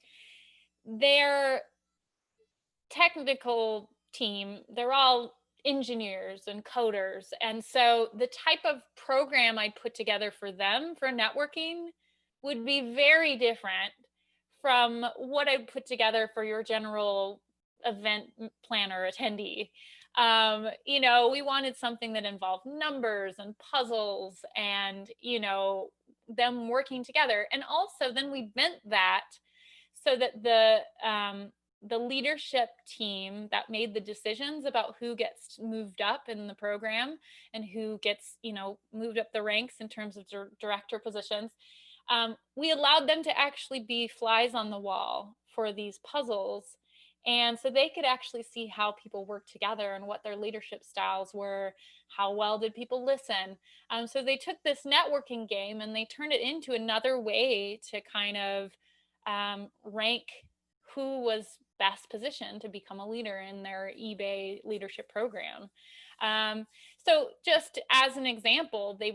their technical team, they're all engineers and coders. And so the type of program I'd put together for them for networking would be very different from what I put together for your general event planner attendee. We wanted something that involved numbers and puzzles and, them working together. And also then we bent that so that the leadership team that made the decisions about who gets moved up in the program and who gets, moved up the ranks in terms of director positions, we allowed them to actually be flies on the wall for these puzzles. And so they could actually see how people work together and what their leadership styles were, how well did people listen. So they took this networking game and they turned it into another way to kind of rank who was best positioned to become a leader in their eBay leadership program. So just as an example, we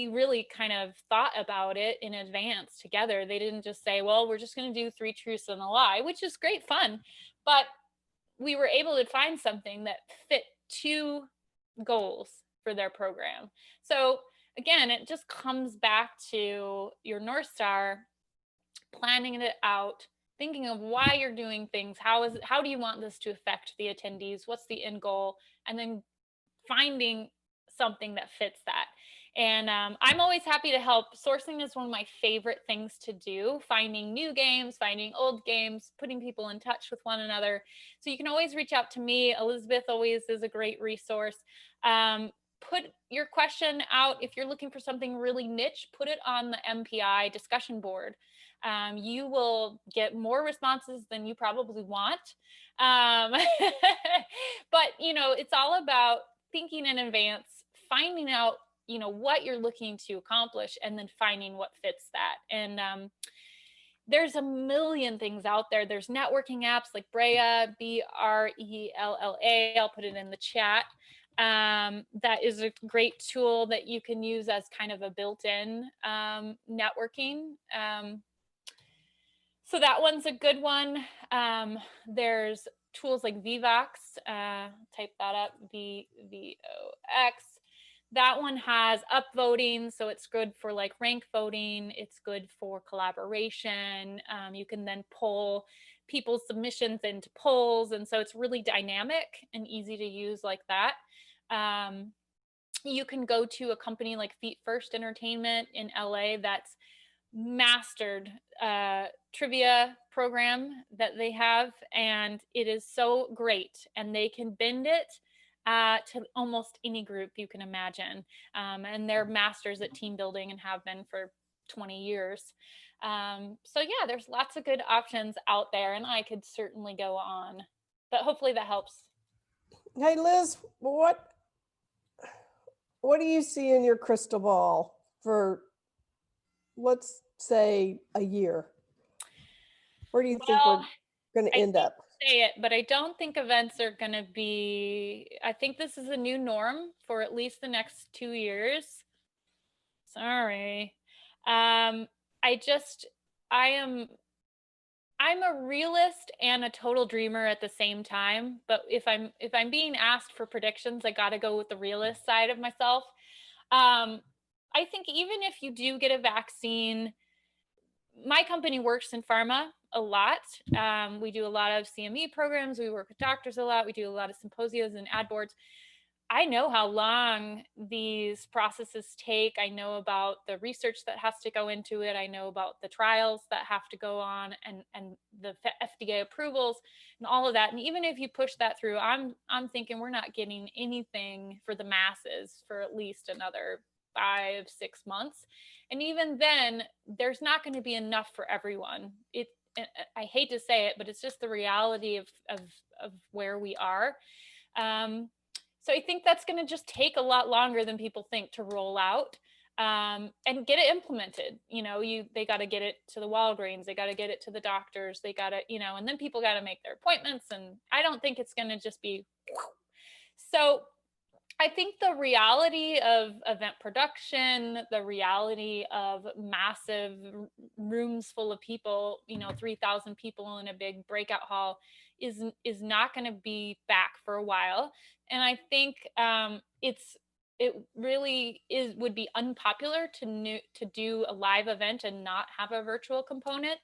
really kind of thought about it in advance together. They didn't just say, well, we're just going to do 3 truths and a lie, which is great fun. But we were able to find something that fit 2 goals for their program. So again, it just comes back to your North Star, planning it out, thinking of why you're doing things. How do you want this to affect the attendees? What's the end goal? And then finding something that fits that. And I'm always happy to help. Sourcing is one of my favorite things to do, finding new games, finding old games, putting people in touch with one another. So you can always reach out to me. Elizabeth always is a great resource. Put your question out. If you're looking for something really niche, put it on the MPI discussion board. You will get more responses than you probably want. But, it's all about thinking in advance, finding out, what you're looking to accomplish, and then finding what fits that. And there's a million things out there. There's networking apps like Brella, Brella. I'll put it in the chat. That is a great tool that you can use as kind of a built-in networking. So that one's a good one. There's tools like Vivox, type that up, VVOX. That one has upvoting, so it's good for like rank voting. It's good for collaboration. You can then pull people's submissions into polls, and so it's really dynamic and easy to use like that. You can go to a company like Feet First Entertainment in LA that's mastered trivia program that they have, and it is so great, and they can bend it to almost any group you can imagine, and they're masters at team building and have been for 20 years. So yeah, there's lots of good options out there, and I could certainly go on, but hopefully that helps. Hey Liz, what do you see in your crystal ball for, let's say, a year? Where do you think we're going to end up? Say it, but I don't think events are going to be, I think this is a new norm for at least the next 2 years. Sorry. I'm a realist and a total dreamer at the same time, but if I'm being asked for predictions, I got to go with the realist side of myself. I think even if you do get a vaccine, my company works in pharma a lot. We do a lot of CME programs. We work with doctors a lot. We do a lot of symposiums and ad boards. I know how long these processes take. I know about the research that has to go into it. I know about the trials that have to go on, and the FDA approvals and all of that. And even if you push that through, I'm thinking we're not getting anything for the masses for at least another 5-6 months. And even then, there's not going to be enough for everyone. I hate to say it, but it's just the reality of where we are. So I think that's going to just take a lot longer than people think to roll out. and get it implemented. They got to get it to the Walgreens, they got to get it to the doctors, they got to, and then people got to make their appointments. And I don't think it's going to just be. So I think the reality of event production, the reality of massive rooms full of people, 3,000 people in a big breakout hall is not going to be back for a while. And I think it really would be unpopular to do a live event and not have a virtual component.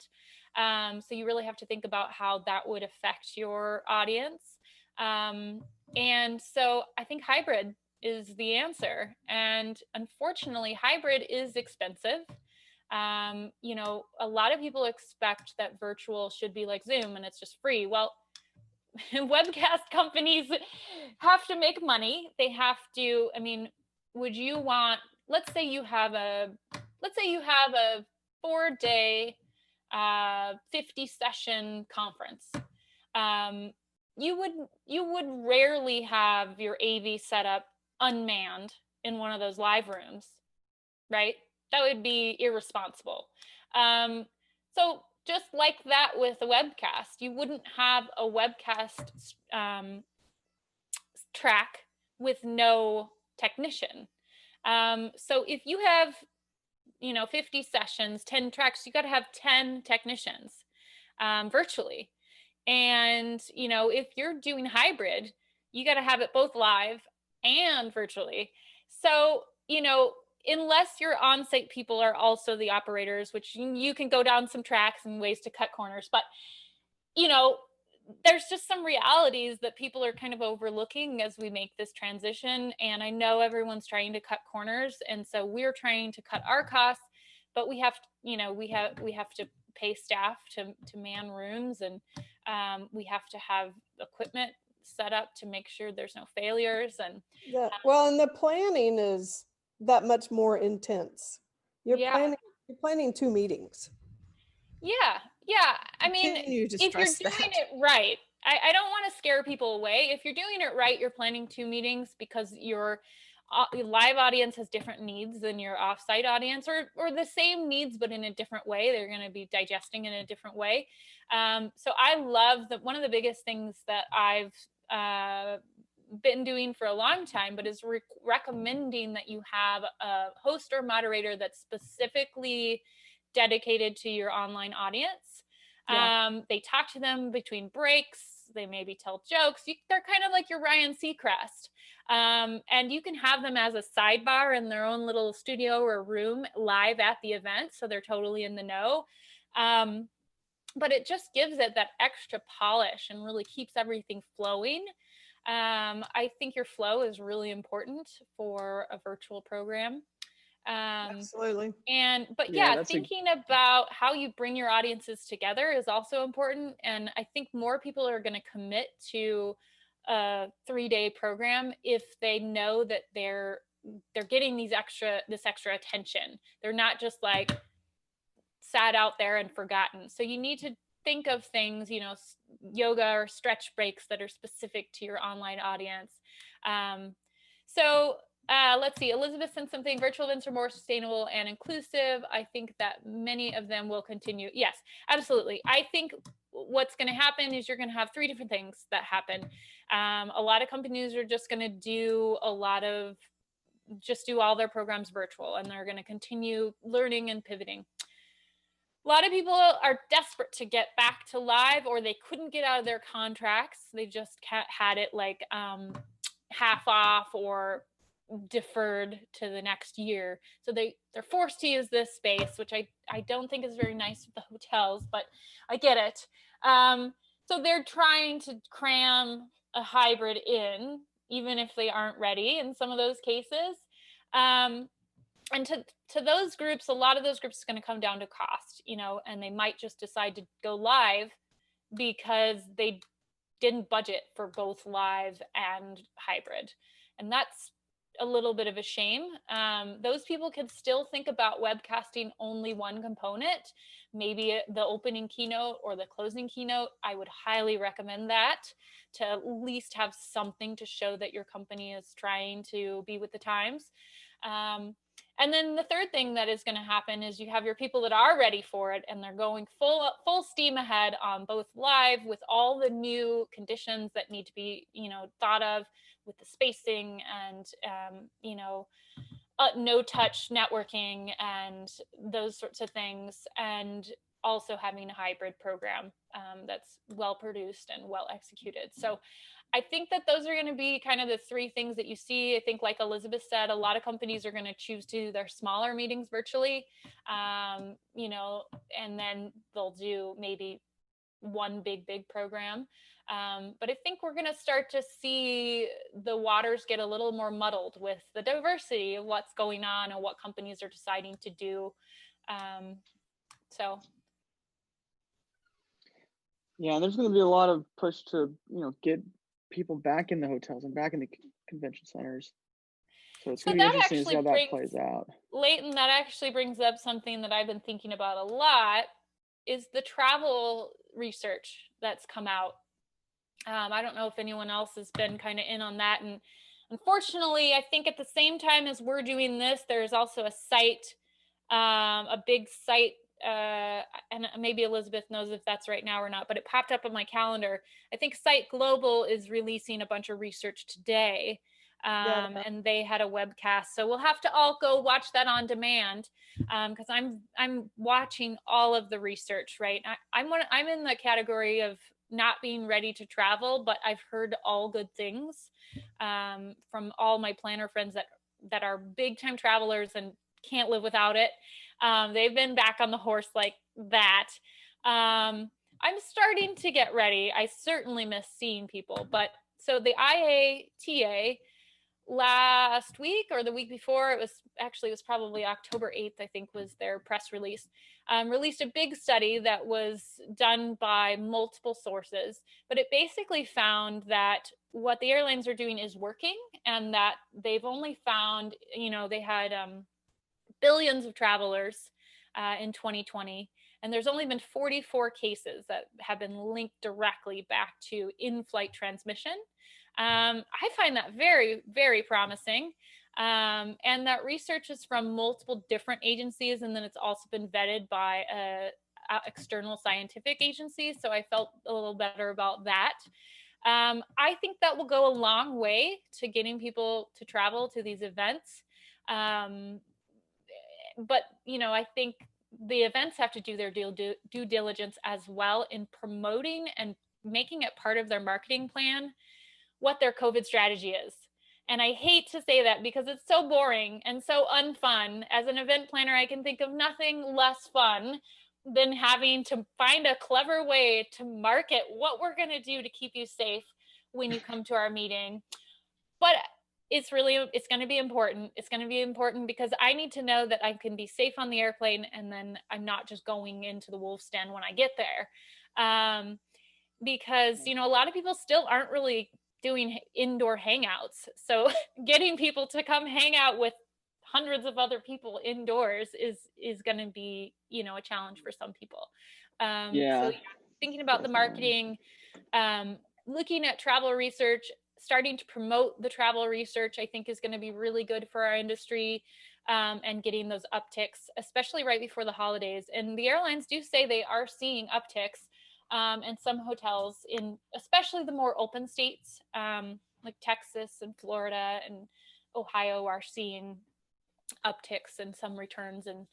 So you really have to think about how that would affect your audience. And so I think hybrid is the answer. And unfortunately, hybrid is expensive. A lot of people expect that virtual should be like Zoom and it's just free. Well, webcast companies have to make money. They have to, would you want, let's say you have a 4-day, 50 session conference. You would rarely have your AV set up unmanned in one of those live rooms, right? That would be irresponsible. So just like that with a webcast, you wouldn't have a webcast track with no technician. So if you have, 50 sessions, 10 tracks, you got to have 10 technicians virtually. And, if you're doing hybrid, you got to have it both live and virtually. So, unless your on-site people are also the operators, which you can go down some tracks and ways to cut corners, but, there's just some realities that people are kind of overlooking as we make this transition. And I know everyone's trying to cut corners. And so we're trying to cut our costs, but we have, we have to pay staff to man rooms, and we have to have equipment set up to make sure there's no failures. And and the planning is that much more intense. You're planning 2 meetings. Yeah. If you're doing it right, I don't want to scare people away. If you're doing it right, you're planning 2 meetings because your live audience has different needs than your offsite audience, or the same needs, but in a different way. They're going to be digesting in a different way. So I love that. One of the biggest things that I've been doing for a long time, but is recommending that you have a host or moderator that's specifically dedicated to your online audience. They talk to them between breaks. They maybe tell jokes. They're kind of like your Ryan Seacrest. And you can have them as a sidebar in their own little studio or room live at the event. So they're totally in the know. But it just gives it that extra polish and really keeps everything flowing. I think your flow is really important for a virtual program. Absolutely. But thinking about how you bring your audiences together is also important. And I think more people are going to commit to a 3-day program if they know that they're getting this extra attention. They're not just like sat out there and forgotten. So you need to think of things, yoga or stretch breaks that are specific to your online audience. Let's see. Elizabeth sent something. Virtual events are more sustainable and inclusive. I think that many of them will continue. Yes, absolutely. I think what's going to happen is you're going to have 3 different things that happen. A lot of companies are just going to do all their programs virtual, and they're going to continue learning and pivoting. A lot of people are desperate to get back to live, or they couldn't get out of their contracts. They just had it like half off or deferred to the next year. So they're forced to use this space, which I don't think is very nice with the hotels, but I get it. So they're trying to cram a hybrid in, even if they aren't ready in some of those cases. And to those groups, a lot of those groups is going to come down to cost, and they might just decide to go live because they didn't budget for both live and hybrid. And that's a little bit of a shame. Those people could still think about webcasting only one component, maybe the opening keynote or the closing keynote. I would highly recommend that, to at least have something to show that your company is trying to be with the times. And then the third thing that is going to happen is you have your people that are ready for it, and they're going full steam ahead on both live with all the new conditions that need to be, thought of with the spacing and, no touch networking and those sorts of things, and also having a hybrid program that's well produced and well executed. So I think that those are going to be kind of the three things that you see. I think, like Elizabeth said, a lot of companies are going to choose to do their smaller meetings virtually, and then they'll do maybe one big program. But I think we're going to start to see the waters get a little more muddled with the diversity of what's going on and what companies are deciding to do. So. Yeah, and there's going to be a lot of push to, get people back in the hotels and back in the convention centers. So it's going to be interesting to see how that plays out. Leighton, that actually brings up something that I've been thinking about a lot, is the travel research that's come out. I don't know if anyone else has been kind of in on that. And unfortunately, I think at the same time as we're doing this, there's also a site, a big site, and maybe Elizabeth knows if that's right now or not, but it popped up on my calendar. I think Site Global is releasing a bunch of research today. And they had a webcast, so we'll have to all go watch that on demand, because I'm watching all of the research, right? I'm in the category of not being ready to travel, but I've heard all good things from all my planner friends that are big time travelers and can't live without it. They've been back on the horse like that. I'm starting to get ready. I certainly miss seeing people, but so the IATA last week or the week before, it was probably October 8th, I think, was their press release, released a big study that was done by multiple sources, but it basically found that what the airlines are doing is working, and that they've only found, they had billions of travelers in 2020, and there's only been 44 cases that have been linked directly back to in-flight transmission. I find that very, very promising. And that research is from multiple different agencies, and then it's also been vetted by external scientific agencies. So I felt a little better about that. I think that will go a long way to getting people to travel to these events. But, I think the events have to do their due diligence as well in promoting and making it part of their marketing plan what their COVID strategy is. And I hate to say that because it's so boring and so unfun. As an event planner, I can think of nothing less fun than having to find a clever way to market what we're going to do to keep you safe when you come to our meeting. But it's going to be important. It's going to be important because I need to know that I can be safe on the airplane, and then I'm not just going into the wolf's den when I get there. Because, a lot of people still aren't really doing indoor hangouts. So getting people to come hang out with hundreds of other people indoors is going to be, a challenge for some people. So thinking about the marketing, looking at travel research, starting to promote the travel research, I think is going to be really good for our industry, and getting those upticks, especially right before the holidays. And the airlines do say they are seeing upticks. And some hotels in especially the more open states, like Texas and Florida and Ohio, are seeing upticks and some returns. And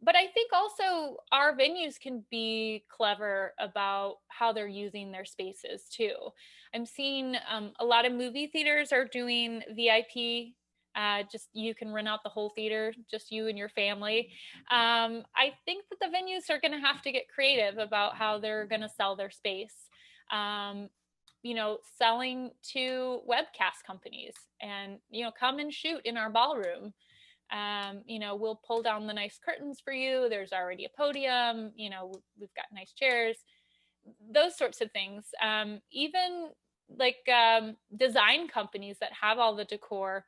but I think also our venues can be clever about how they're using their spaces too. I'm seeing a lot of movie theaters are doing VIP. Just you can rent out the whole theater, just you and your family. I think that the venues are going to have to get creative about how they're going to sell their space. Selling to webcast companies and, come and shoot in our ballroom. We'll pull down the nice curtains for you. There's already a podium, we've got nice chairs, those sorts of things. Even like design companies that have all the decor,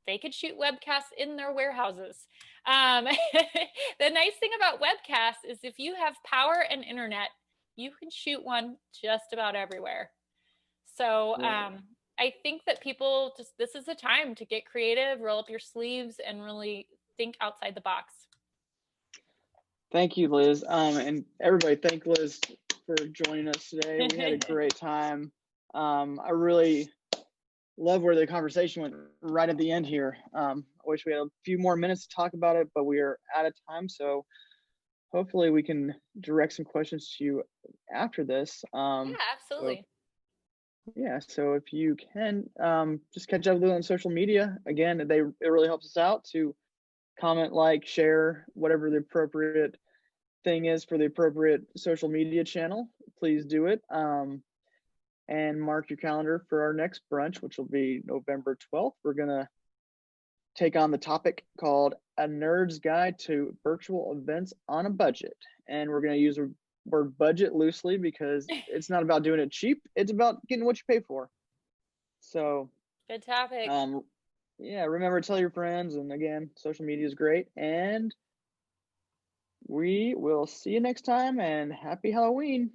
they could shoot webcasts in their warehouses. The nice thing about webcasts is if you have power and internet, you can shoot one just about everywhere. So I think that people just, this is a time to get creative, roll up your sleeves, and really think outside the box. Thank you, Liz. And everybody, thank Liz for joining us today. We had a great time. I really love where the conversation went right at the end here. I wish we had a few more minutes to talk about it, but we are out of time. So hopefully we can direct some questions to you after this. Yeah, absolutely. So if you can, just catch up with them on social media. Again, it really helps us out to comment, like, share, whatever the appropriate thing is for the appropriate social media channel. Please do it. And mark your calendar for our next brunch, which will be November 12th. We're going to take on the topic called A Nerd's Guide to Virtual Events on a Budget. And we're going to use the word budget loosely because it's not about doing it cheap. It's about getting what you pay for. So, good topic. Remember to tell your friends. And again, social media is great. And we will see you next time, and happy Halloween.